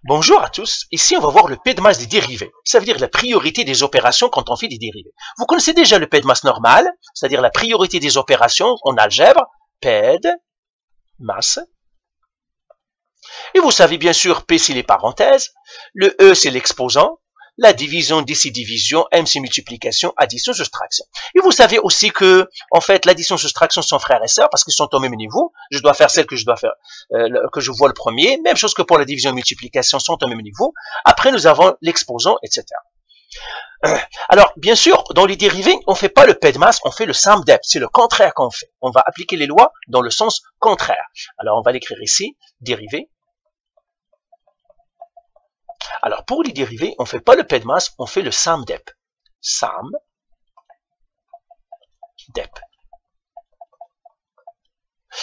Bonjour à tous, ici on va voir le P de masse des dérivés, ça veut dire la priorité des opérations quand on fait des dérivés. Vous connaissez déjà le P de masse normal, c'est-à-dire la priorité des opérations en algèbre, P de masse. Et vous savez bien sûr P c'est les parenthèses, le E c'est l'exposant, la division d'ici division, M c'est multiplication, addition, soustraction. Et vous savez aussi que, en fait, l'addition, soustraction sont frères et sœurs parce qu'ils sont au même niveau. Je dois faire celle que je dois faire, que je vois le premier. Même chose que pour la division et multiplication sont au même niveau. Après, nous avons l'exposant, etc. Alors, bien sûr, dans les dérivés, on ne fait pas le P de masse, on fait le somme dep. C'est le contraire qu'on fait. On va appliquer les lois dans le sens contraire. Alors, on va l'écrire ici, dérivé. Alors, pour les dérivés, on ne fait pas le P de masse, on fait le somme dep. Somme dep.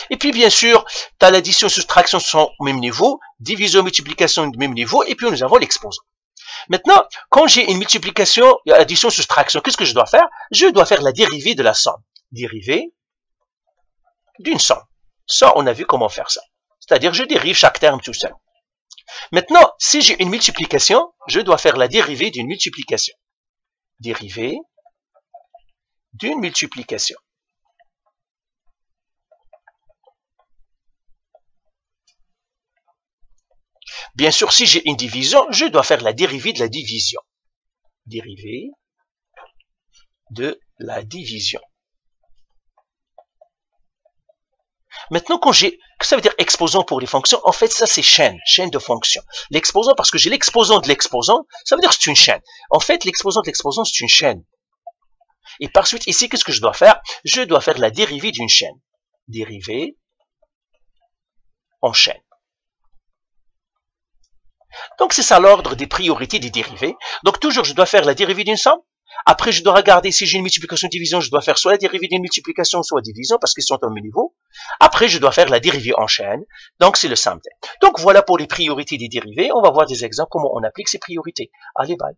Et puis, bien sûr, tu as l'addition et soustraction sont au même niveau, division et multiplication au même niveau, et puis nous avons l'exposant. Maintenant, quand j'ai une multiplication, addition, soustraction, qu'est-ce que je dois faire? Je dois faire la dérivée de la somme. Dérivée d'une somme. Ça, on a vu comment faire ça. C'est-à-dire, je dérive chaque terme tout seul. Maintenant, si j'ai une multiplication, je dois faire la dérivée d'une multiplication. Dérivée d'une multiplication. Bien sûr, si j'ai une division, je dois faire la dérivée de la division. Dérivée de la division. Maintenant, quand j'ai, ça veut dire exposant pour les fonctions, en fait, ça c'est chaîne de fonctions. L'exposant, parce que j'ai l'exposant de l'exposant, ça veut dire que c'est une chaîne. En fait, l'exposant de l'exposant, c'est une chaîne. Et par suite, ici, qu'est-ce que je dois faire? Je dois faire la dérivée d'une chaîne. Dérivée en chaîne. Donc, c'est ça l'ordre des priorités des dérivés. Donc, toujours, je dois faire la dérivée d'une somme. Après, je dois regarder si j'ai une multiplication-division, je dois faire soit la dérivée d'une multiplication, soit division, parce qu'ils sont au même niveau. Après, je dois faire la dérivée en chaîne. Donc, c'est le somme dep. Donc, voilà pour les priorités des dérivés. On va voir des exemples, comment on applique ces priorités. Allez, bye.